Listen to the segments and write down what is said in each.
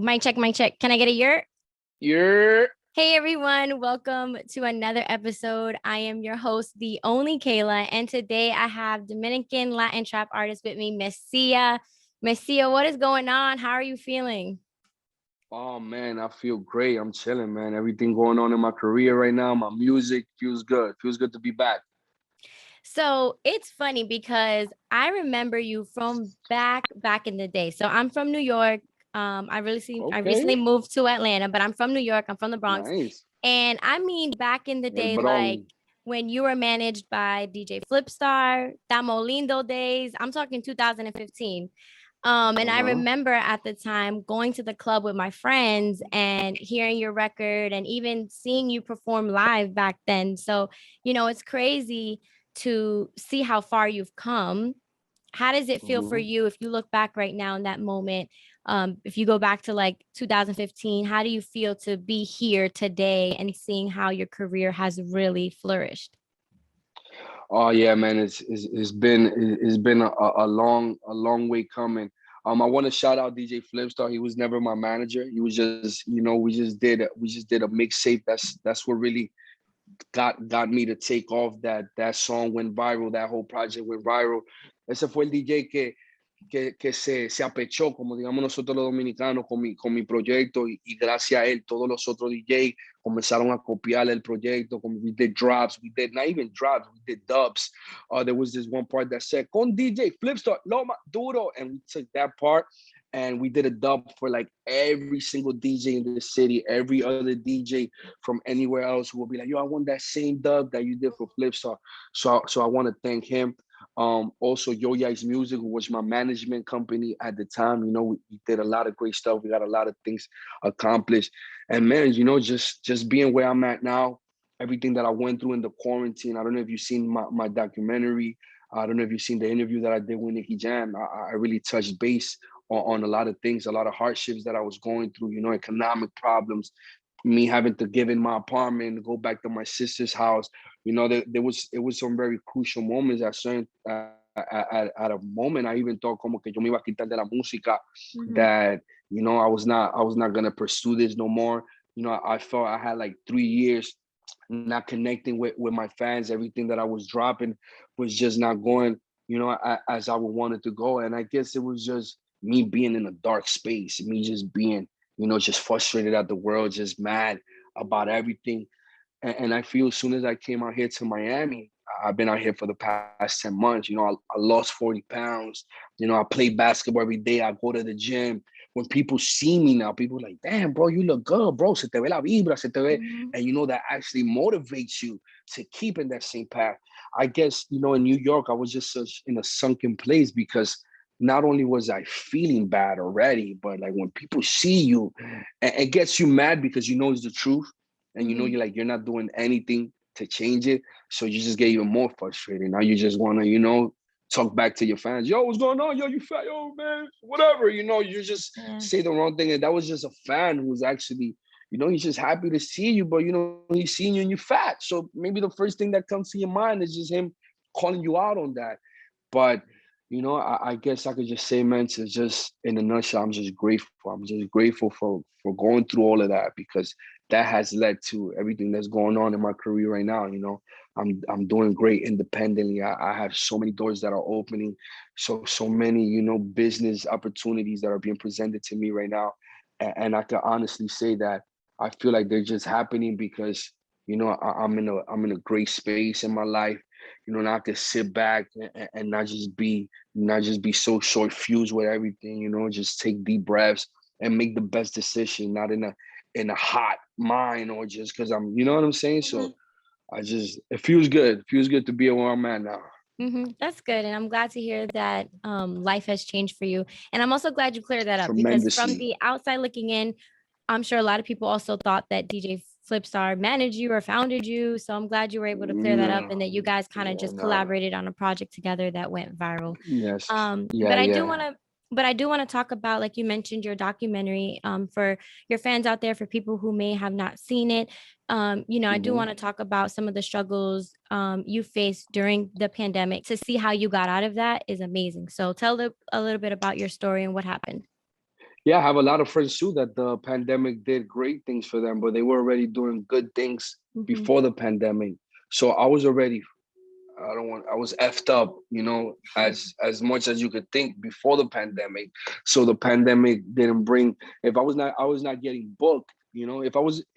Mic check, mic check. Can I get a yurt? You're Hey everyone, welcome to another episode. I am your host, the only Kayla, and today I have Dominican Latin trap artist with me, Miss Sia. Miss Sia, what is going on? How are you feeling? oh man, I feel great. I'm chilling, man. Everything going on in my career right now, my music feels good. Feels good to be back. So it's funny because I remember you from back in the day. So I'm from New York. I Okay, recently moved to Atlanta, but I'm from New York. I'm from the Bronx. nice. And I mean, back in the El day, like Bron. when you were managed by DJ Flipstar, Tamo Lindo days, I'm talking 2015. And I Uh-huh. remember at the time going to the club with my friends and hearing your record and even seeing you perform live back then. So, it's crazy to see how far you've come. How does it feel for Hmm. you if you look back right now in that moment? If you go back to like 2015, how do you feel to be here today and seeing how your career has really flourished? Oh yeah, man. It's been a long way coming. I want to shout out DJ Flipstar. He was never my manager. He was just, we just did a mixtape. That's what really got me to take off. That song went viral. That whole project went viral. Ese fue el DJ que se apechó, como digamos nosotros los dominicanos, con mi proyecto y gracias a él todos los otros DJ comenzaron a copiar el proyecto. Como we did drops, we did not even drops, we did dubs. There was this one part that said, con DJ Flipstar, Loma Duro, and we took that part and we did a dub for like every single DJ in the city, every other DJ from anywhere else who will be like, yo, I want that same dub that you did for Flipstar. So I want to thank him. Also Yo Yai's Music, who was my management company at the time. We did a lot of great stuff. We got a lot of things accomplished. And man, just being where I'm at now, everything that I went through in the quarantine. I don't know if you've seen my documentary. I don't know if you've seen the interview that I did with Nicky Jam. I really touched base on a lot of things, a lot of hardships that I was going through, economic problems, me having to give in my apartment, go back to my sister's house. There was some very crucial moments at a moment I even thought como que yo me iba a quitar de la música, Mhm. that I was not gonna pursue this no more. I felt I had like 3 years not connecting with my fans. Everything that I was dropping was just not going, as I would want it to go. And I guess it was just me being in a dark space, me just being, just frustrated at the world, just mad about everything. And I feel as soon as I came out here to Miami, I've been out here for the past 10 months. I lost 40 pounds. I play basketball every day. I go to the gym. When people see me now, people are like, damn, bro, you look good, bro. Se te ve la vibra, se te ve. Mhm. And that actually motivates you to keep in that same path. I guess, in New York, I was just such in a sunken place because not only was I feeling bad already, but like when people see you, it gets you mad because it's the truth, and Mhm. you're not doing anything to change it. So you just get even more frustrated. Now you just want to, talk back to your fans. Yo, what's going on? Yo, you fat? Yo, man, whatever. You just Yeah. say the wrong thing. And that was just a fan who was actually, he's just happy to see you, but he's seeing you and you're fat. So maybe the first thing that comes to your mind is just him calling you out on that. But I guess I could just say, man, to just in a nutshell, I'm just grateful. I'm just grateful for going through all of that, because that has led to everything that's going on in my career right now. I'm doing great independently. I have so many doors that are opening, so many business opportunities that are being presented to me right now, and I can honestly say that I feel like they're just happening because I'm in a great space in my life. Now I can sit back and not just be so short fused with everything. Just take deep breaths and make the best decision, not in a hot mind, or just because you know what I'm saying. So Mhm. it feels good. It feels good to be where I'm at now. That's good. And I'm glad to hear that life has changed for you. And I'm also glad you cleared that up because from Tremendously. the outside looking in, I'm sure a lot of people also thought that DJ Flipstar managed you or founded you. So I'm glad you were able to clear that up No, and that you guys kind of yeah, just no. collaborated on a project together that went viral. Yes, But yeah, I do yeah. want to but I do want to talk about, like you mentioned, your documentary for your fans out there, for people who may have not seen it. I do Hmm. want to talk about some of the struggles you faced during the pandemic. To see how you got out of that is amazing. So tell a little bit about your story and what happened. Yeah, I have a lot of friends too that the pandemic did great things for them, but they were already doing good things Mm-hmm. before the pandemic. So I was already, I was effed up, as much as you could think before the pandemic. So the pandemic didn't bring, if I was not getting booked,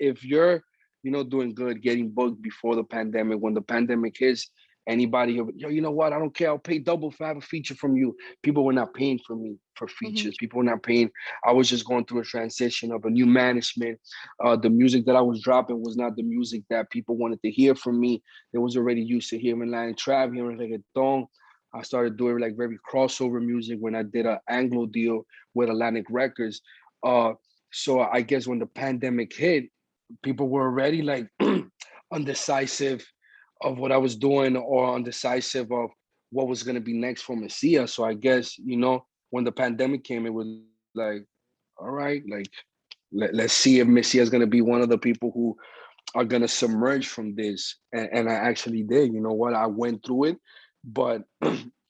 if you're, doing good, getting booked before the pandemic, when the pandemic hits, anybody, yo, you know what? I don't care. I'll pay double for have a feature from you. People were not paying for me for Mm-hmm. features. People were not paying. I was just going through a transition of a new management. The music that I was dropping was not the music that people wanted to hear from me. They was already used to hearing Latin trap, hearing reggaeton. I started doing like very crossover music when I did an Anglo deal with Atlantic Records. Uh, so I guess when the pandemic hit, people were already like undecisive of what I was doing or undecisive of what was gonna be next for Messia. So I guess, when the pandemic came, it was like, all right, like let's see if Messia is gonna be one of the people who are gonna submerge from this. And I actually did. You know what? I went through it, but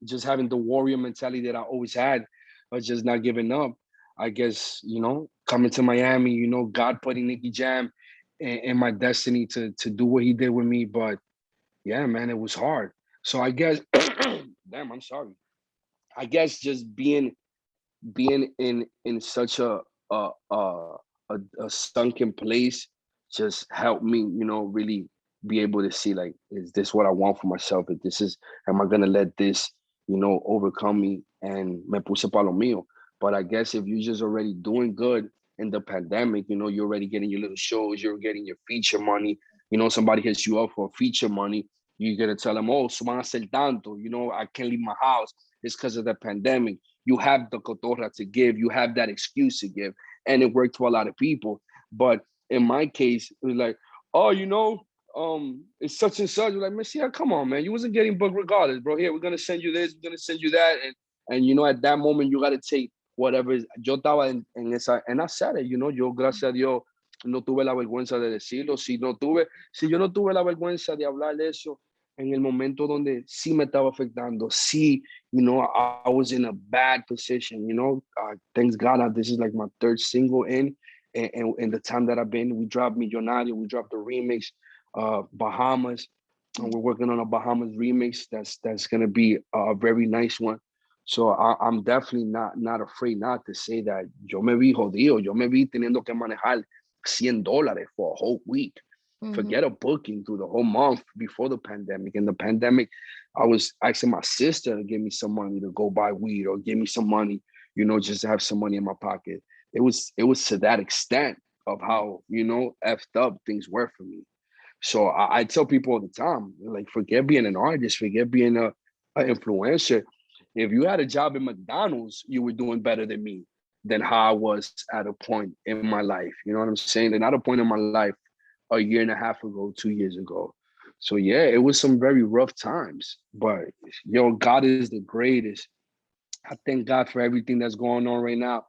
just having the warrior mentality that I always had, of just not giving up. I guess, coming to Miami, God putting Nicky Jam in my destiny to do what he did with me. But yeah, man, it was hard. So I guess, damn, I'm sorry. I guess just being in such a a, a sunken place just helped me, really be able to see like, is this what I want for myself? If this is, am I gonna let this, overcome me? And me puse pa lo mío. But I guess if you're just already doing good in the pandemic, you're already getting your little shows, you're getting your feature money. Somebody hits you up for feature money. You're gonna tell them, oh, so van a hacer tanto. I can't leave my house. It's because of the pandemic. You have the cotorra to give, you have that excuse to give, and it worked for a lot of people. But in my case, it was like, oh, it's such and such. We're like, Messia, come on, man, you wasn't getting booked regardless, bro. Here, we're gonna send you this, we're gonna send you that, and at that moment, you gotta take whatever. Yo estaba en esa, and I said it, yo gracias a Dios no tuve la vergüenza de decirlo. Si yo no tuve la vergüenza de hablar de eso en el momento donde sí me estaba afectando, sí, I was in a bad position, thanks God, this is like my third single and in the time that I've been, we dropped Millonario, we dropped the remix, Bahamas, and we're working on a Bahamas remix that's gonna be a very nice one. So I'm definitely not afraid not to say that yo me vi jodido, yo me vi teniendo que manejar $100 for a whole week. Mm-hmm. Forget a booking through the whole month before the pandemic. In the pandemic, I was asking my sister to give me some money to go buy weed or give me some money, just to have some money in my pocket. It was to that extent of how, effed up things were for me. So I tell people all the time, like, forget being an artist, forget being a influencer. If you had a job in McDonald's, you were doing better than me, than how I was at a point in my life. You know what I'm saying? And at a point in my life a year and a half ago, 2 years ago. So yeah, it was some very rough times. But God is the greatest. I thank God for everything that's going on right now,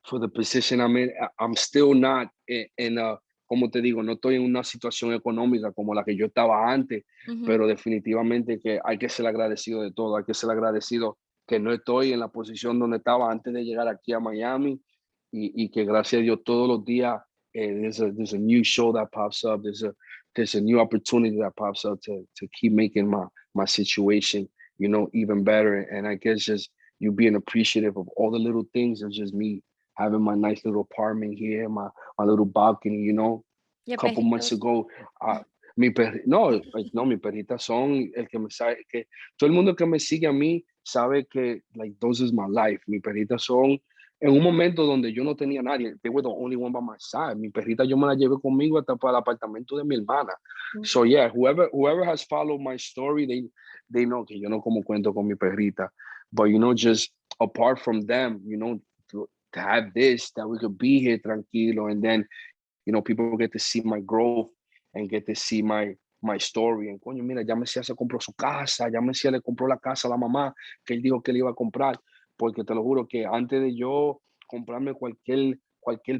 for the position I'm in. I'm still not in a, como te digo, no estoy en una situación económica como la que yo estaba antes, Mm-hmm. pero definitivamente que hay que ser agradecido de todo, hay que ser agradecido que no estoy en la posición donde estaba antes de llegar aquí a Miami y que gracias a Dios todos los días there's a new show that pops up, there's a new opportunity that pops up to keep making my situation, even better. And I guess just you being appreciative of all the little things of just me having my nice little apartment here, my little balcony, Your a couple months perritos. ago. No, like, no, mi perritas son el que me sabe, que todo el mundo que me sigue a mí sabe que, like, those is my life. Mi perritas son, en un momento donde yo no tenía nadie, they were the only one by my side. Mi perrita yo me la llevé conmigo hasta para el apartamento de mi hermana. So Mm-hmm. yeah, whoever has followed my story, they know que yo no como cuento con mi perrita. But just apart from them, to have this, that we could be here tranquilo, and then people get to see my growth and get to see my story. And coño, mira, ya Mesías se compró su casa, ya Mesías le compró la casa a la mamá que él dijo que le iba a comprar, porque te lo juro que antes de yo comprarme cualquier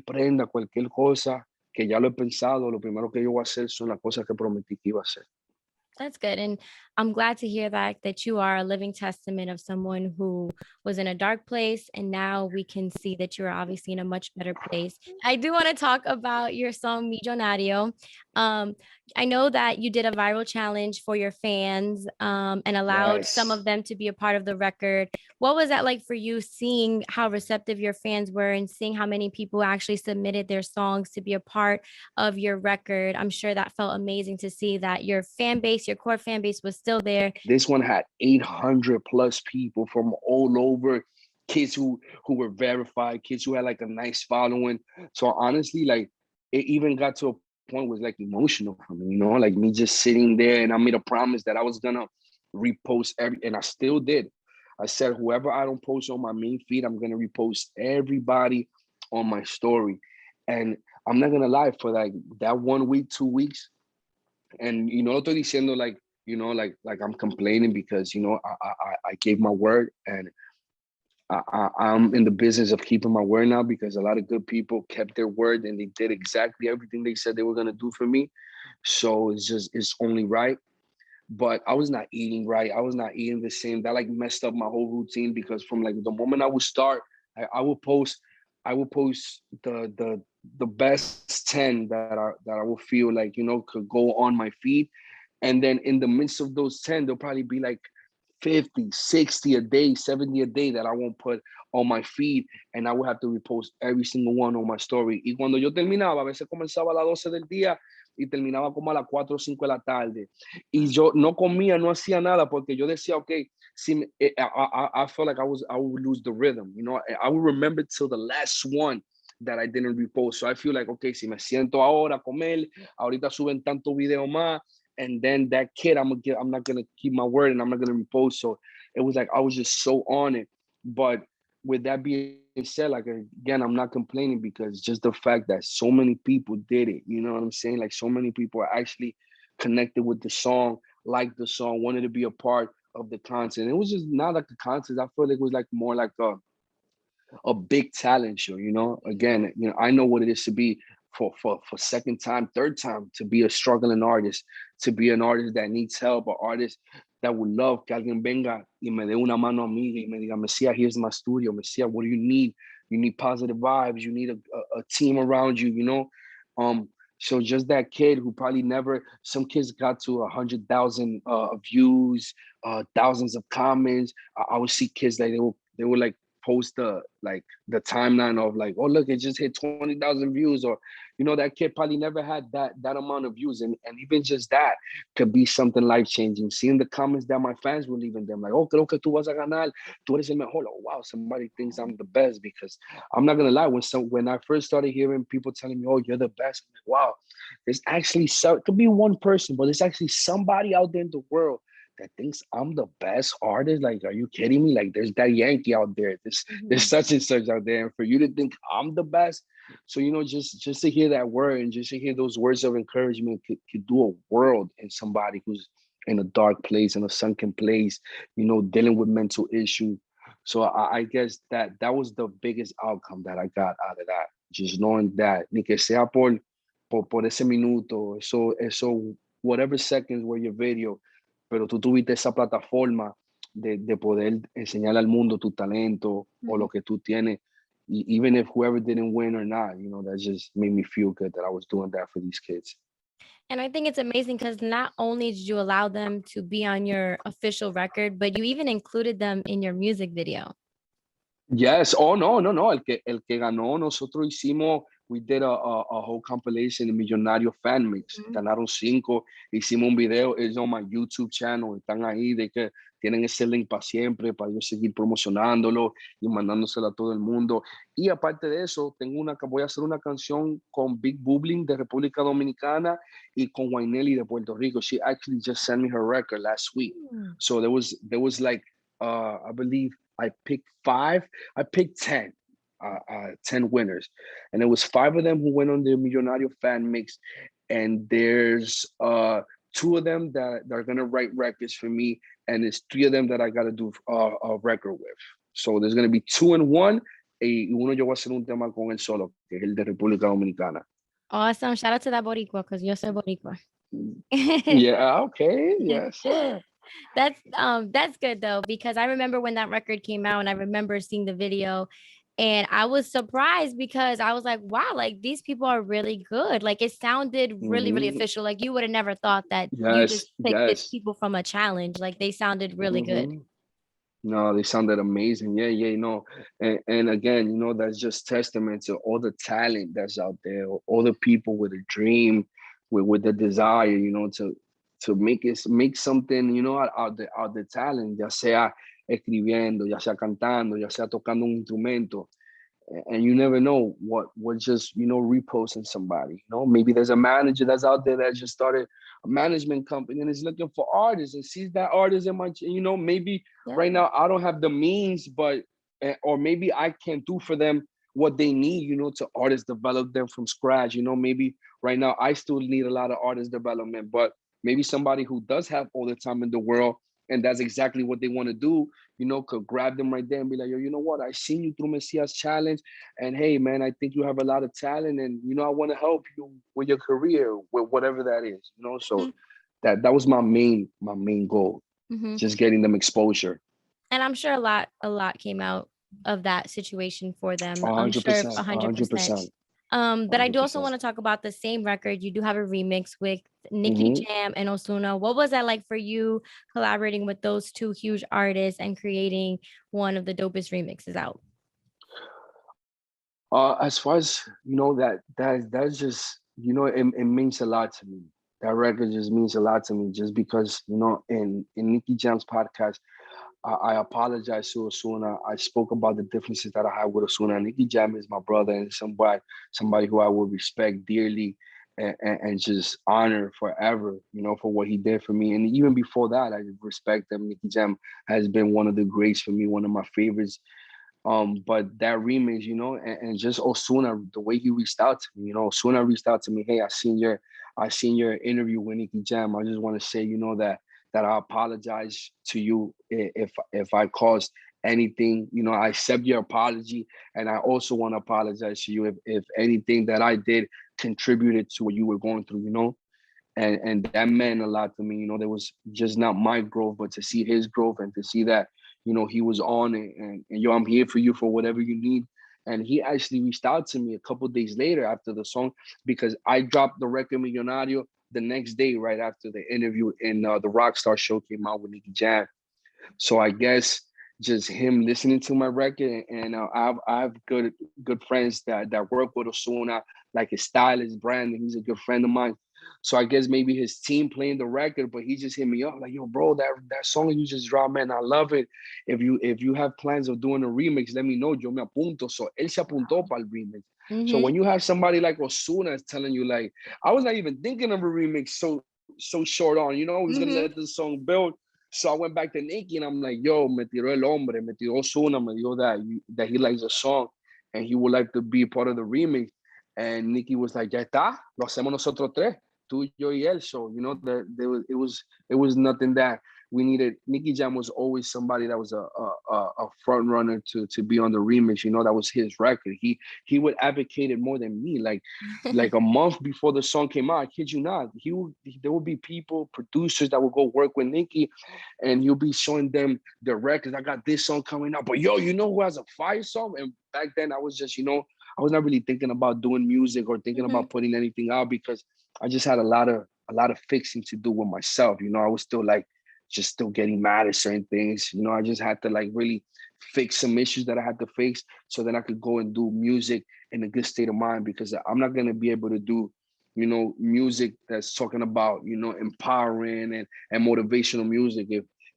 prenda, cualquier cosa, que ya lo he pensado, lo primero que yo voy a hacer son las cosas que prometí que iba a hacer. That's good. And I'm glad to hear that you are a living testament of someone who was in a dark place and now we can see that you're obviously in a much better place. I do want to talk about your song Millonario. Um, I know that you did a viral challenge for your fans and allowed some of Yes. them to be a part of the record. What was that like for you seeing how receptive your fans were and seeing how many people actually submitted their songs to be a part of your record? I'm sure that felt amazing to see that your fan base, your core fan base was still there. This one had 800 plus people from all over, kids who were verified, kids who had like a nice following. So honestly, like it even got to a point where it was like emotional for me, like me just sitting there, and I made a promise that I was gonna repost and I still did. I said whoever I don't post on my main feed, I'm gonna repost everybody on my story. And I'm not gonna lie, for like that 1 week, 2 weeks, and lo estoy diciendo like like I'm complaining, because I gave my word, and I'm in the business of keeping my word now, because a lot of good people kept their word and they did exactly everything they said they were going to do for me. So it's only right. But I was not eating right. I was not eating the same. That like messed up my whole routine, because from like the moment I would start, I would post, the best 10 that I will feel like could go on my feed. And then in the midst of those 10, there'll probably be like 50, 60 a day, 70 a day that I won't put on my feed, and I will have to repost every single one on my story. Y cuando yo terminaba, a veces comenzaba a las 12 del día y terminaba como a las 4 o 5 de la tarde. Y yo no comía, no hacía nada, porque yo decía, okay, I felt like I would lose the rhythm. I would remember till the last one that I didn't repost. So I feel like, okay, si me siento ahora a comer, ahorita suben tanto video más, and then that kid, I'm not gonna keep my word, and I'm not gonna repost. So it was like I was just so on it. But with that being said, like again, I'm not complaining, because just the fact that so many people did it, you know what I'm saying? Like so many people are actually connected with the song, liked the song, wanted to be a part of the content. It was just not like the content. I feel like it was like more like a big talent show. Again, I know what it is to be for second time, third time, to be a struggling artist, to be an artist that needs help, an artist that would love que alguien venga y me dé una mano amiga y me diga, Messia, here's my studio. Messia, what do you need? You need positive vibes. You need a team around you. Um, so just that kid who probably never, some kids got to 100,000 views, thousands of comments. I would see kids like they were like post the timeline of like, oh look, it just hit 20,000 views, or that kid probably never had that amount of views, and even just that could be something life changing. Seeing the comments that my fans were leaving them, like, oh, creo que tú vas a ganar, tú eres el mejor. Oh wow, somebody thinks I'm the best. Because I'm not gonna lie, when I first started hearing people telling me, oh, you're the best, I'm like, wow, there's actually it could be one person, but there's actually somebody out there in the world that thinks I'm the best artist. Like, are you kidding me? Like, there's that Yankee out there. There's Mhm. such and such out there. And for you to think I'm the best, so just to hear that word, and just to hear those words of encouragement could do a world in somebody who's in a dark place, in a sunken place, dealing with mental issues. So I guess that was the biggest outcome that I got out of that. Just knowing that, ni que sea por ese minuto, eso, whatever seconds were your video, pero tú tuviste esa plataforma de poder enseñar al mundo tu talento o Mhm. lo que tú tienes. Even if whoever didn't win or not, that just made me feel good that I was doing that for these kids. And I think it's amazing because not only did you allow them to be on your official record, but you even included them in your music video. Yes. Oh, no, no, no. El que ganó, nosotros hicimos, we did a whole compilation de Millonario fan mix. Mhm. Ganaron 5. Hicimos un video, es on my YouTube channel. Están ahí, de que tienen ese link para siempre, para yo seguir promocionándolo y mandándoselo a todo el mundo. Y aparte de eso, voy a hacer una canción con Big Bubbling de República Dominicana y con Wainelli de Puerto Rico. She actually just sent me her record last week. Mm. So there was like, I believe I picked 5. I picked 10, 10 winners, and it was 5 of them who went on the Millonario fan mix, and there's 2 of them that are gonna write records for me, and it's 3 of them that I gotta do a record with. So there's gonna be 2 and 1. Y uno yo voy a hacer un tema con él solo, que es el de República Dominicana. Awesome. Shout out to that Boricua because you're so Boricua. Yeah, okay, yes, sir. That's good though, because I remember when that record came out and I remember seeing the video and I was surprised because I was like, wow, like these people are really good. Like it sounded really, really Hmm. official. Like you would have never thought that you just Yes, picked the yes. people from a challenge. Like they sounded really good. Hmm. No, they sounded amazing. Yeah, yeah, and again, that's just testament to all the talent that's out there, all the people with a dream, with the desire, to make something, out the talent, ya sea escribiendo, ya sea cantando, ya sea tocando un instrumento. And you never know what just reposting somebody. Maybe there's a manager that's out there that just started a management company and is looking for artists and sees that artist in my, maybe Yep. right now I don't have the means, but or maybe I can do for them what they need, to artist develop them from scratch. Maybe right now I still need a lot of artist development, but maybe somebody who does have all the time in the world and that's exactly what they want to do, could grab them right there and be like, yo, you know what? I seen you through Messiah's challenge. And hey, man, I think you have a lot of talent. And, I want to help you with your career, with whatever that is, So that was my main goal, Hmm. just getting them exposure. And I'm sure a lot came out of that situation for them. A I'm hundred sure percent, a hundred 100%. percent, a But I hundred do also percent. want to talk about the same record. You do have a remix with Nicky Mm-hmm. Jam and Ozuna. What was that like for you collaborating with those two huge artists and creating one of the dopest remixes out? As far as that's just it means a lot to me. That record just means a lot to me, just because in Nicky Jam's podcast, I apologize to Osuna. I spoke about the differences that I had with Osuna. Nicky Jam is my brother and somebody who I will respect dearly and just honor forever, for what he did for me. And even before that, I respect him. Nicky Jam has been one of the greats for me, one of my favorites. But that remix, and just Osuna, the way he reached out to me, Osuna reached out to me. Hey, I seen your interview with Nicky Jam. I just want to say, that I apologize to you if I caused anything. I accept your apology, and I also want to apologize to you if anything that I did contributed to what you were going through. And that meant a lot to me. There was just not my growth, but to see his growth and to see that he was on it, and yo, I'm here for you for whatever you need. And he actually reached out to me a couple days later after the song, because I dropped the record Millonario the next day, right after the interview, and the Rockstar show came out with Nicky Jam. So I guess just him listening to my record, and I have good friends that work with Osuna, like his stylist Brandon. He's a good friend of mine. So I guess maybe his team playing the record, but he just hit me up like, "Yo, bro, that song you just dropped, man, I love it. If you have plans of doing a remix, let me know. Yo me apunto." So él se apuntó para el remix. So Mm-hmm. when you have somebody like Osuna telling you, like, I was not even thinking of a remix so short on, he's gonna let Mm-hmm. the song build. So I went back to Nicky and I'm like, yo, me tiró el hombre, me tiró Ozuna, me dijo that he likes the song and he would like to be part of the remix. And Nicky was like, ya está, lo hacemos nosotros tres, tú, yo y él. So, that it was nothing that we needed. Nicky Jam was always somebody that was a front runner to be on the remix. That was his record. He would advocate it more than me. Like a month before the song came out, I kid you not, there would be people, producers that would go work with Nicky, and he'll be showing them the records. I got this song coming out, but yo, who has a fire song? And back then, I was just, I was not really thinking about doing music or thinking Mm-hmm. about putting anything out, because I just had a lot of fixing to do with myself. I was still like just still getting mad at certain things. I just had to like really fix some issues that I had to fix so then I could go and do music in a good state of mind, because I'm not gonna be able to do music that's talking about empowering and motivational music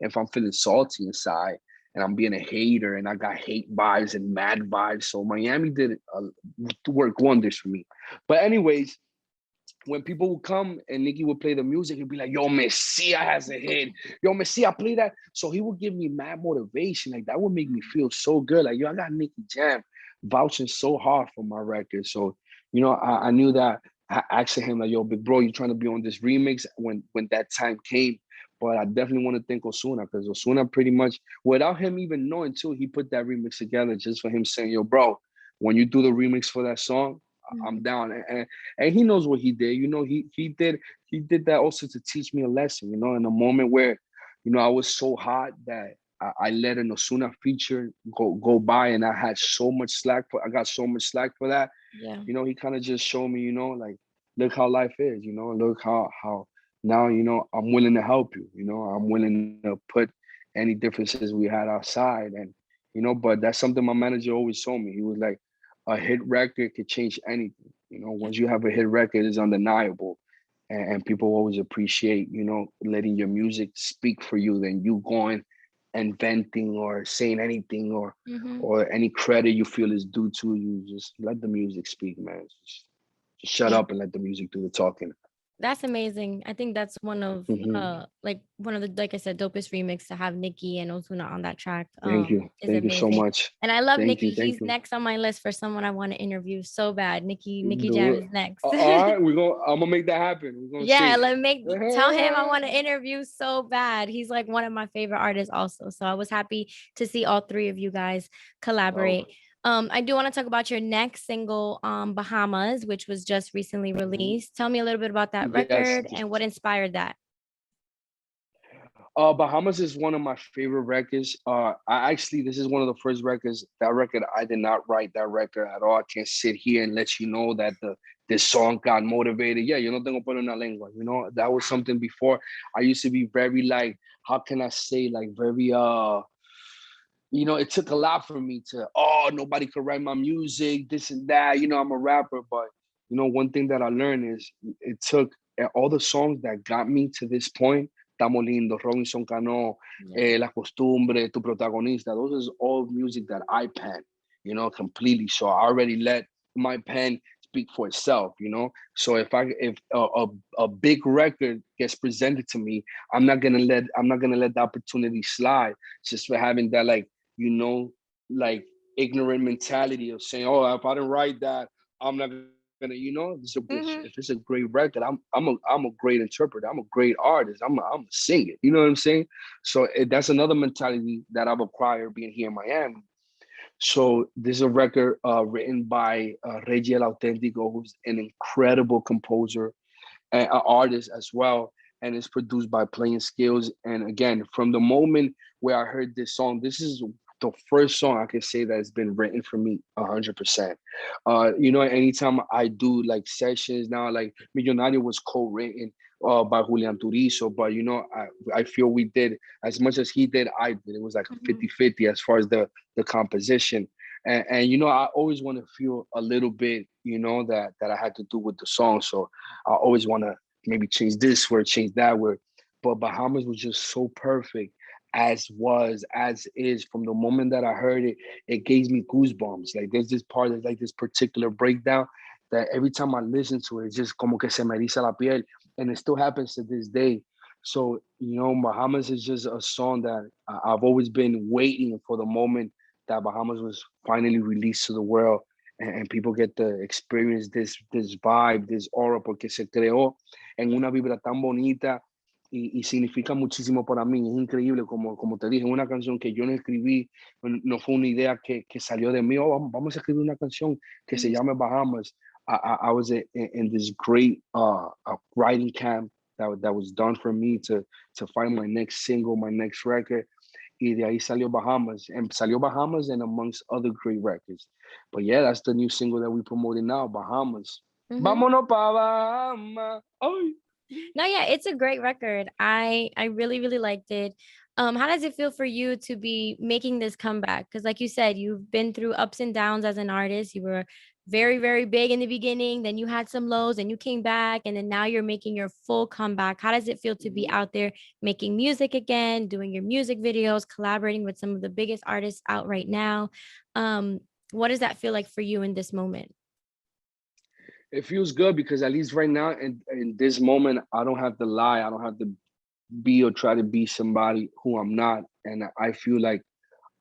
if I'm feeling salty inside and I'm being a hater and I got hate vibes and mad vibes. So Miami did work wonders for me. But anyways, when people would come and Nicky would play the music, he'd be like, yo, Messia has a hit. Yo, Messia, play that. So he would give me mad motivation. Like that would make me feel so good. Like, yo, I got Nicky Jam vouching so hard for my record. So, I knew that. I asked him, like, yo, big bro, you trying to be on this remix when that time came. But I definitely want to thank Osuna, because Osuna pretty much, without him even knowing too, he put that remix together just for him saying, yo, bro, when you do the remix for that song, I'm Mhm. down. And he knows what he did. You know, he did that also to teach me a lesson. You know, in a moment where, you know, I was so hot that I let an Ozuna feature go by, and I had so much slack for. I got so much slack for that. Yeah. You know, he kind of just showed me, you know, like, look how life is. You know, look how now, you know, I'm willing to help you. You know, I'm willing to put any differences we had outside, and you know, but that's something my manager always told me. He was like, a hit record could change anything. You know, Yeah. once you have a hit record, it's undeniable, and people always appreciate, you know, letting your music speak for you than you going and venting or saying anything, Mhm. or any credit you feel is due to you. Just let the music speak, man. Just shut Yeah. up and let the music do the talking. That's amazing. I think that's one of Hmm. like one of the, like I said, dopest remix to have Nicki and Ozuna on that track is Thank you so amazing. much. And I love Thank Nicki. you, thank He's you. next on my list for someone I want to interview so bad. Nicky Jam Do it. is next. All right, I'm gonna make that happen. We're gonna Yeah, see. let make tell him I want to interview so bad. He's like one of my favorite artists also. So I was happy to see all three of you guys Oh, collaborate. I do want to talk about your next single, Bahamas, which was just recently mhm. released. Tell me a little bit about that Yes. record and what inspired that. Bahamas is one of my favorite records. I actually, this is one of the first records. That record, I did not write that record at all. I can't sit here and let you know that this song got motivated. Yeah, yo no tengo pelo en la lengua. You know, that was something before. I used to be very like, how can I say, like very you know, it took a lot for me to, oh, nobody could write my music, this and that. You know, I'm a rapper, but you know, one thing that I learned is it took all the songs that got me to this point. Estamos Lindo, Robinson Cano, Yeah. La Costumbre, Tu Protagonista. Those is all music that I pen, you know, completely. So I already let my pen speak for itself, you know. So if a big record gets presented to me, I'm not gonna let the opportunity slide just for having that, like, you know, like, ignorant mentality of saying, "Oh, if I didn't write that, I'm not gonna," you know. If it's a Mhm. great record, I'm a great interpreter. I'm a great artist. I'm a singer. You know what I'm saying? So that's another mentality that I've acquired being here in Miami. So this is a record written by Reggie El Autentico, who's an incredible composer and an artist as well, and it's produced by Playing Skills. And again, from the moment where I heard this song, this is the first song I can say that has been written for me 100%. You know, anytime I do like sessions now, like Millonario was co-written by Julian Turizo, but you know, I feel we did as much as he did, I did. It was like a Mhm. 50-50 as far as the composition. And you know, I always want to feel a little bit, you know, that I had to do with the song. So I always want to maybe change this word, change that word. But Bahamas was just so perfect as is. From the moment that I heard it, it gave me goosebumps. Like there's this part, there's like this particular breakdown that every time I listen to it, it's just como que se me eriza la piel. And it still happens to this day. So, you know, Bahamas is just a song that I've always been waiting for the moment that Bahamas was finally released to the world, and people get to experience this vibe, this aura, porque se creó en una vibra tan bonita y significa muchísimo para mí. Es increíble, como te dije, una canción que yo no escribí, no fue una idea que salió de mí. Oh, vamos a escribir una canción que se Mhm. llame Bahamas. I was in this great writing camp that was done for me to find my next single, my next record. Y de ahí salió Bahamas, and salió Bahamas and amongst other great records. But yeah, that's the new single that we promoting now, Bahamas. Mhm. Vámonos pa Bahamas. Ay. No, yeah, it's a great record. I really really liked it. How does it feel for you to be making this comeback? Because like you said, you've been through ups and downs as an artist. You were very very big in the beginning, then you had some lows, and you came back, and then now you're making your full comeback. How does it feel to be out there making music again, doing your music videos, collaborating with some of the biggest artists out right now? Um, what does that feel like for you in this moment? It feels good because at least right now in this moment, I don't have to lie. I don't have to be or try to be somebody who I'm not. And I feel like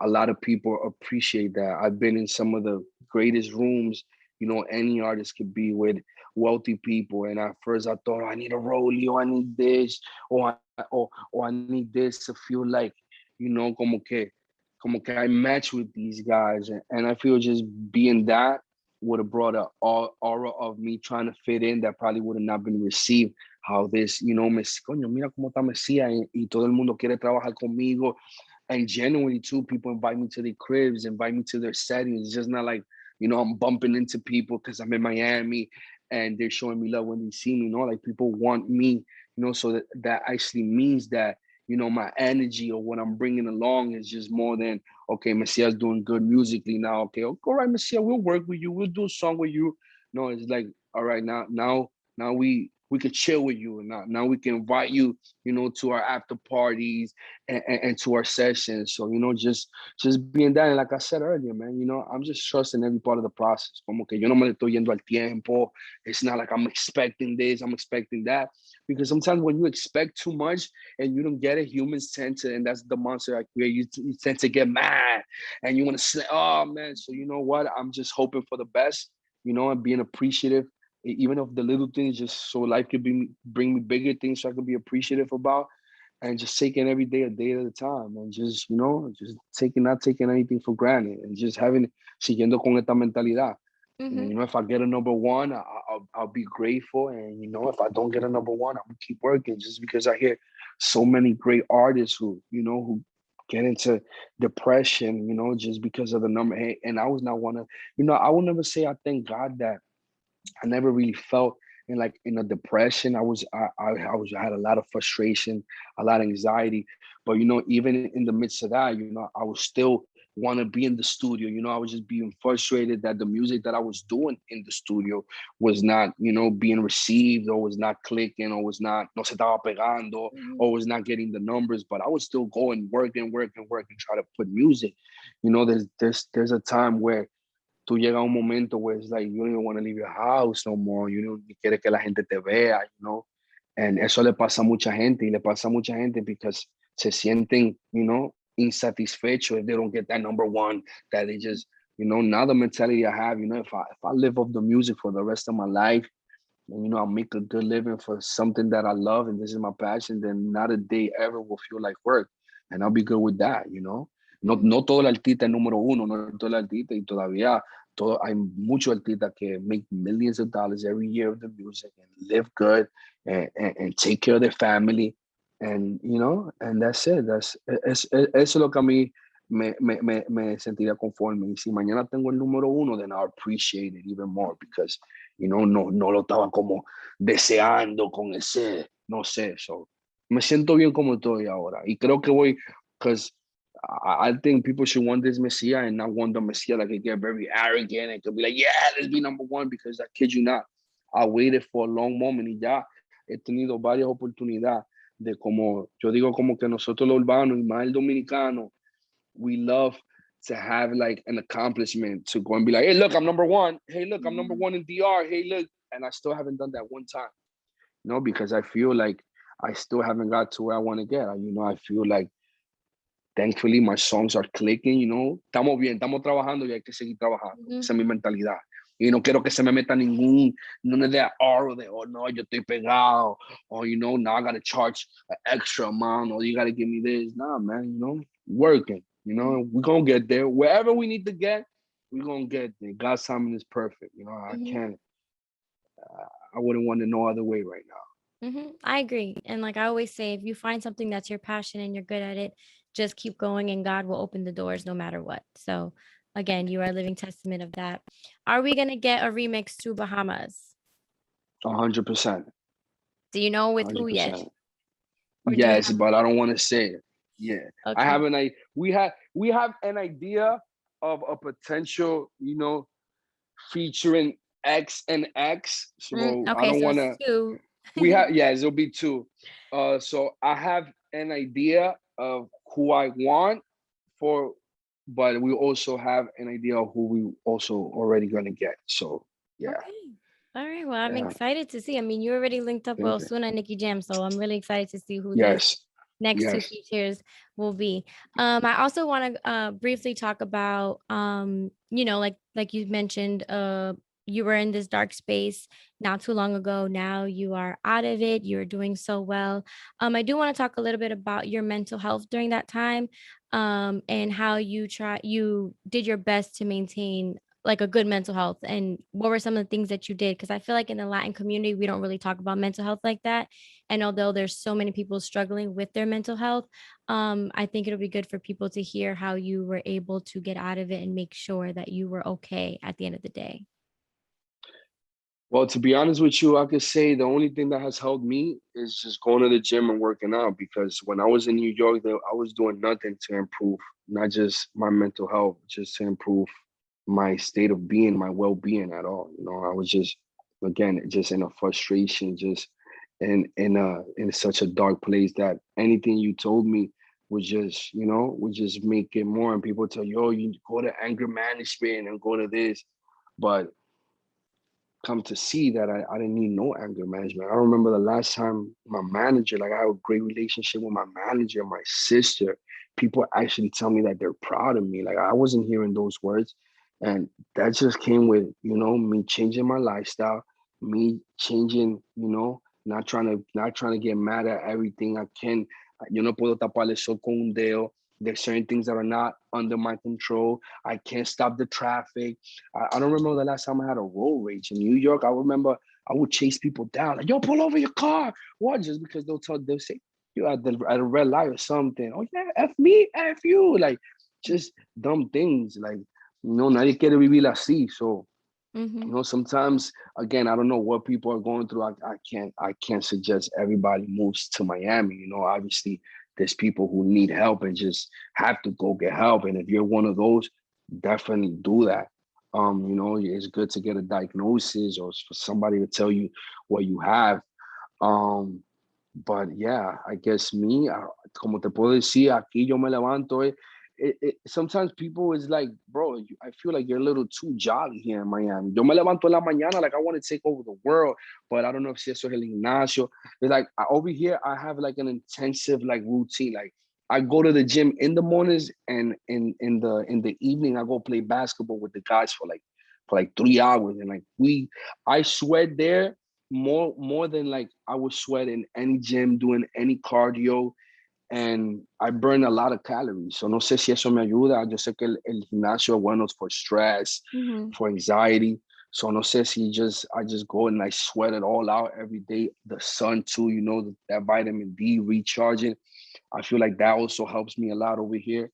a lot of people appreciate that. I've been in some of the greatest rooms, you know, any artist could be with wealthy people. And at first I thought, I need a rollie, or I need this, or I need this to feel like, you know, como que I match with these guys. And I feel just being that would have brought a aura of me trying to fit in that probably would have not been received. How this, coño, mira cómo está Mesías y todo el mundo quiere trabajar conmigo. And genuinely too, people invite me to their cribs, invite me to their settings. It's just not like, I'm bumping into people because I'm in Miami and they're showing me love when they see me. Like people want me, so that actually means that, my energy or what I'm bringing along is just more than, okay, Messiah's doing good musically now. Okay, all right, Messiah, we'll work with you. We'll do a song with you. No, it's like, all right, now we could chill with you, and now we can invite you, to our after parties and to our sessions. So, just being that. And like I said earlier, man, I'm just trusting every part of the process. Como que yo no me le estoy yendo al tiempo. It's not like I'm expecting this, I'm expecting that. Because sometimes when you expect too much and you don't get it, humans tend to, and that's the monster I create, you tend to get mad and you want to say, oh man. So you know what? I'm just hoping for the best, and being appreciative, even of the little things, just so life could bring me bigger things so I could be appreciative about, and just taking every day a day at a time, and just just not taking anything for granted, and just having siguiendo con esta mentalidad. And Mm-hmm. if I get a number one, I'll be grateful. And if I don't get a number one, I'm gonna keep working. Just because I hear so many great artists who get into depression, just because of the number. Hey, and I was not one of, I will never say I thank God that I never really felt in a depression. I had a lot of frustration, a lot of anxiety. But even in the midst of that, I was still want to be in the studio. I was just being frustrated that the music that I was doing in the studio was not, being received, or was not clicking, or was not no se estaba pegando, Mm-hmm. or was not getting the numbers. But I was still going, work and try to put music. There's a time where tú llegas a un momento where it's like you don't even want to leave your house no more, ni quieres que la gente te vea, and eso le pasa a mucha gente, y le pasa a mucha gente because se sienten, insatisfechos if they don't get that number one, that they just, now the mentality I have, if I live off the music for the rest of my life, and I'll make a good living for something that I love and this is my passion, then not a day ever will feel like work. And I'll be good with that. No, Mm-hmm. no todo el artista es número uno, no todo el artista, y todavía hay muchos artistas que make millions of dollars every year of the music and live good, and take care of their family. And, and that's it. Eso es lo que a mí me sentiría conforme. Y si mañana tengo el número uno, then I'll appreciate it even more because, no lo estaba como deseando con ese, no sé. So, me siento bien como estoy ahora. Y creo que voy, because I think people should want this Messiah and not want the Messiah that could get very arrogant and could be like, yeah, let's be number one, because I kid you not, I waited for a long moment y ya he tenido varias oportunidades de como, yo digo como que nosotros los urbanos y más el dominicano, we love to have like an accomplishment to go and be like, hey, look, I'm number one. Hey, look, I'm number Mm-hmm. one in DR. Hey, look. And I still haven't done that one time, because I feel like I still haven't got to where I want to get. I feel like thankfully my songs are clicking. Estamos bien, estamos trabajando y hay que seguir trabajando. Mm-hmm. Esa es mi mentalidad. Y no quiero que se me meta none of that aura de, oh no, yo estoy pegado, or now I gotta charge an extra amount, or you gotta give me this. Nah, man, working, we're gonna get there. Wherever we need to get, we're gonna get there. God's timing is perfect. I Mm-hmm. can't, I wouldn't want it no other way right now. Mm-hmm. I agree. And like I always say, if you find something that's your passion and you're good at it, just keep going and God will open the doors no matter what. So again, you are a living testament of that. Are we gonna get a remix to Bahamas? 100%. Do you know with who yet? 100%. Or do you Yes, have but I don't want to say it. Yeah, I okay. have an idea. We have an idea of a potential, featuring X and X. So I Okay, don't so want it's to. two. We have, yes, it'll be two. So I have an idea of who I want for, but we also have an idea of who we also already gonna get. So yeah, Okay. All right. Well, I'm yeah. excited to see. I mean, you already linked up with Thank you. Ozuna Nicky Jam, so I'm really excited to see who these Yes, next two yes. features will be. I also want to briefly talk about like you mentioned, you were in this dark space not too long ago. Now you are out of it. You're doing so well. I do want to talk a little bit about your mental health during that time, and how you did your best to maintain like a good mental health, and what were some of the things that you did? Because I feel like in the Latin community we don't really talk about mental health like that, and although there's so many people struggling with their mental health, I think it'll be good for people to hear how you were able to get out of it and make sure that you were okay at the end of the day. Well, to be honest with you, I could say the only thing that has helped me is just going to the gym and working out. Because when I was in New York, I was doing nothing to improve, not just my mental health, just to improve my state of being, my well-being at all. You know, I was just, again, just in a frustration, just in such a dark place that anything you told me would just, would just make it more. And people tell you, oh, you go to anger management and go to this, but come to see that I didn't need no anger management. I remember the last time my manager, like I have a great relationship with my manager, my sister. People actually tell me that they're proud of me. Like I wasn't hearing those words. And that just came with, me changing my lifestyle, me changing, not trying to get mad at everything. I can, yo no puedo tapar el sol con un dedo. There's certain things that are not under my control. I can't stop the traffic. I don't remember the last time I had a road rage in New York. I remember I would chase people down, like, yo, pull over your car. What? Just because they'll say, you at a red light or something. Oh, yeah, F me, F you. Like, just dumb things. Like, nadie quiere vivir así. So, Mm-hmm. sometimes, again, I don't know what people are going through. I can't suggest everybody moves to Miami. Obviously there's people who need help and just have to go get help. And if you're one of those, definitely do that. It's good to get a diagnosis or for somebody to tell you what you have. Um, but yeah, I guess me, como te puedo decir, aquí yo me levanto. Sometimes people is like, bro, I feel like you're a little too jolly here in Miami. Yo me levanto en la mañana like I want to take over the world, but I don't know if si eso es el gimnasio. It's like over here, I have like an intensive like routine. Like I go to the gym in the mornings and in the evening I go play basketball with the guys for like 3 hours. And like I sweat there more than like I would sweat in any gym doing any cardio, and I burn a lot of calories. So no sé si eso me ayuda. Yo sé que el gimnasio es bueno for stress, Mm-hmm. for anxiety. So no sé si I just go and I sweat it all out every day. The sun too, that vitamin D recharging. I feel like that also helps me a lot over here.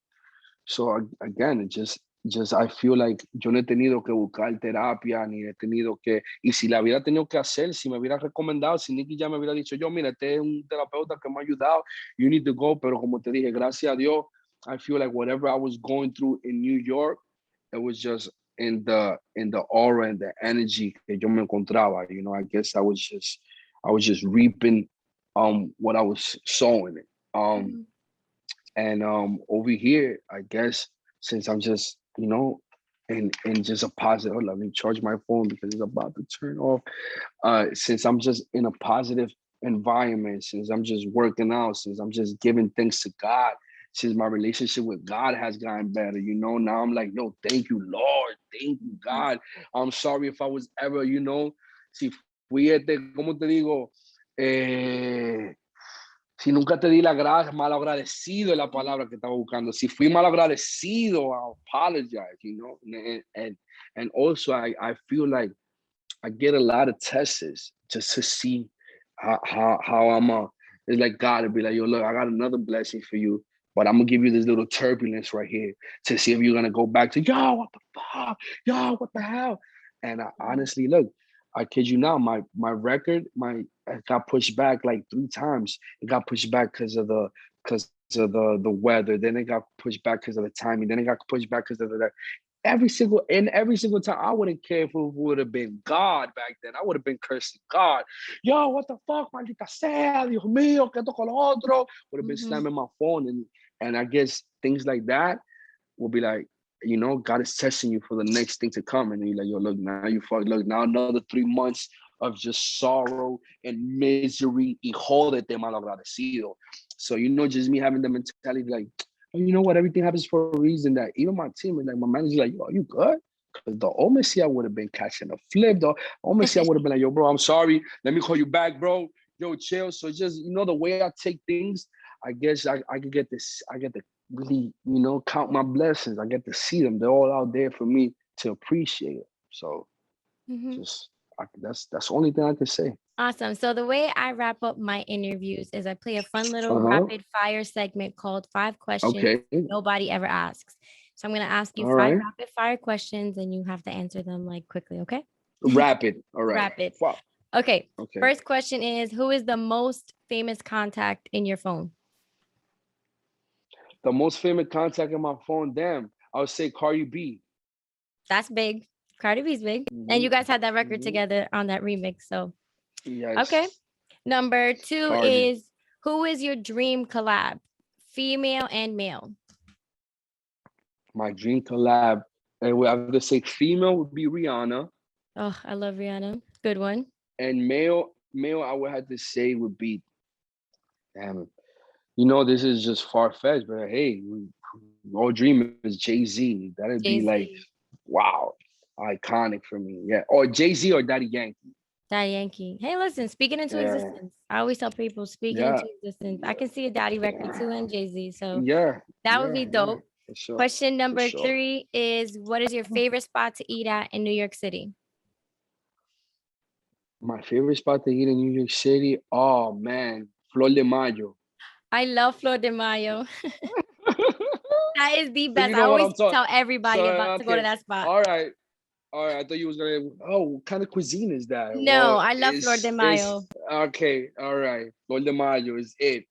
So again, it just I feel like yo no he tenido que buscar terapia, ni he tenido que, y si la hubiera tenido que hacer, si me hubiera recomendado, si Nicky ya me hubiera dicho, yo, mira, este es un terapeuta que me ha ayudado, you need to go, pero como te dije, gracias a Dios, I feel like whatever I was going through in New York, it was just in the aura and the energy que yo me encontraba. I guess I was just reaping what I was sowing. Um, Mm-hmm. and over here, I guess since I'm just, in just a positive, let me charge my phone because it's about to turn off. Since I'm just in a positive environment, since I'm just working out, since I'm just giving thanks to God, since my relationship with God has gotten better, now I'm like, no, thank you, Lord, thank you, God. I'm sorry if I was ever, si fui ¿cómo te digo? Eh, Si nunca te di la gracia, mal agradecido es la palabra que estaba buscando. Si fui mal agradecido, I apologize, and also I feel like I get a lot of tests just to see how it's like God to be like, yo, look, I got another blessing for you, but I'm gonna give you this little turbulence right here to see if you're gonna go back to, yo, what the fuck? Yo, what the hell? And I honestly, look, I kid you not, my record, it got pushed back like 3 times. It got pushed back because of the weather. Then it got pushed back because of the timing. Then it got pushed back because of the every single time. I wouldn't care if it would have been God back then. I would have been cursing God. Yo, what the fuck, maldita sea, Dios mío, que esto con lo otro. Would have been Mm-hmm. slamming my phone, and I guess things like that will be like, God is testing you for the next thing to come. And you're like, yo, look, now you fuck, look, now another 3 months of just sorrow and misery. Y jódete, mal agradecido. So, just me having the mentality like, oh, you know what, everything happens for a reason. That even my team and like my manager, like, yo, are you good? Because the Omesi, I would have been catching a flip. The Omesi, I would have been like, yo, bro, I'm sorry. Let me call you back, bro. Yo, chill. So just, the way I take things, I guess I could get to really, count my blessings. I get to see them. They're all out there for me. to appreciate it. So Mhm. just that's the only thing I can say. Awesome. So the way I wrap up my interviews is I play a fun little Uh-huh. rapid fire segment called Five Questions Okay. Nobody Ever Asks. So I'm going to ask you All five right. rapid fire questions and you have to answer them like quickly, okay? Rapid. All right. Rapid. Wow. Okay. Okay. First question is, who is the most famous contact in your phone? The most famous contact in my phone, damn, I would say Cardi B. That's big. Cardi B's big. And Hmm. you guys had that record Hmm. together on that remix. So, okay. Yes, Number two Cardi. is, who is your dream collab? Female and male. My dream collab, and I would say female would be Rihanna, Oh, I love Rihanna. Good one. and male I would have to say would be, damn it. You know, this is just far fetched, but hey, our dream is Jay-Z. That'd be like, Jay-Z. wow, iconic for me. Yeah, or Jay-Z or Daddy Yankee. Daddy Yankee. Hey, listen, speaking into Yeah, existence. I always tell people speaking yeah, into existence. I can see a Daddy record too and Jay-Z. So yeah, that would yeah, be yeah, dope. for sure, Question for number sure. three is, what is your favorite spot to eat at in New York City? My favorite spot to eat in New York City, oh man, Flor de Mayo. I love Flor de Mayo. That is the So you best. I know what I'm always talking. tell So everybody about to go to okay, that spot. all right, all right. I thought you was gonna. Oh, what kind of cuisine is that? No, Well, I love Flor de it's Mayo. okay. All right, Flor de Mayo is it.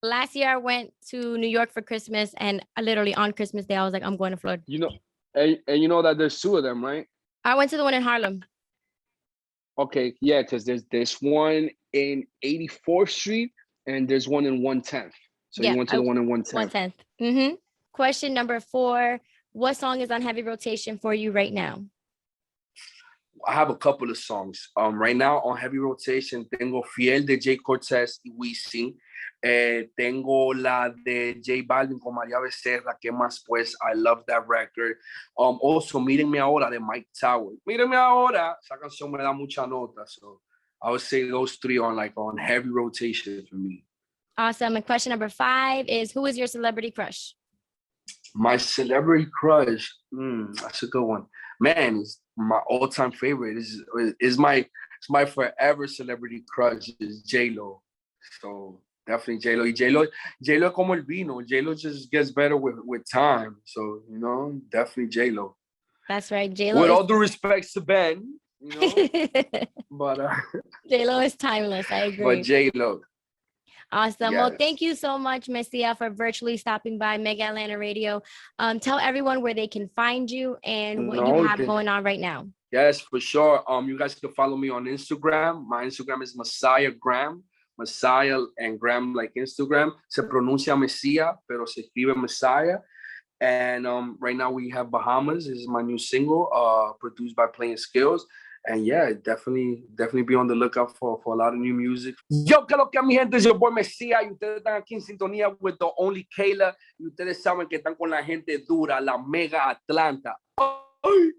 Last year I went to New York for Christmas and I literally on Christmas Day I was like, I'm going to Florida. You know, and you know that there's two of them, right? I went to the one in Harlem. Okay, yeah, because there's one in 84th Street and there's one in 110th. So you Yeah, went to I the one in 1 110th. 10th. Question number 4. What song is on heavy rotation for you right now? I have a couple of songs. Right now on heavy rotation, tengo Fiel de Jay Cortez y Wisin. Tengo la de J Balvin con María Becerra, que más pues, I love that record. Also, Mírenme Ahora de Mike Tower. Mírenme Ahora, esa canción me da mucha nota. So I would say those three are like on heavy rotation for me. Awesome. And question number 5 is, who is your celebrity crush? My celebrity crush, that's a good one. Man, it's my all-time favorite. Is my forever celebrity crush is J-Lo. So definitely J-Lo. J-Lo como el vino. J-Lo just gets better with time. So, you know, definitely J-Lo. That's right. J-Lo With is all due respect to Ben, you know, but J-Lo is timeless. I but agree. J-Lo. Awesome. Well, thank Yes. you so much, Messia, for virtually stopping by Mega Atlanta Radio. Tell everyone where they can find you and what you No, have going on right now. yes, for sure. You guys can follow me on Instagram. My Instagram is Messiah Graham. Messiah and Graham like Instagram. Se pronuncia Messia, pero se escribe Messiah. And right now we have Bahamas. This is my new single, produced by Playing Skills. And yeah, definitely be on the lookout for a lot of new music. Yo, que lo que mi gente, es your boy Messia. Y ustedes están aquí en sintonía with the only Kayla. Y ustedes saben que están con la gente dura, la Mega Atlanta. Ay.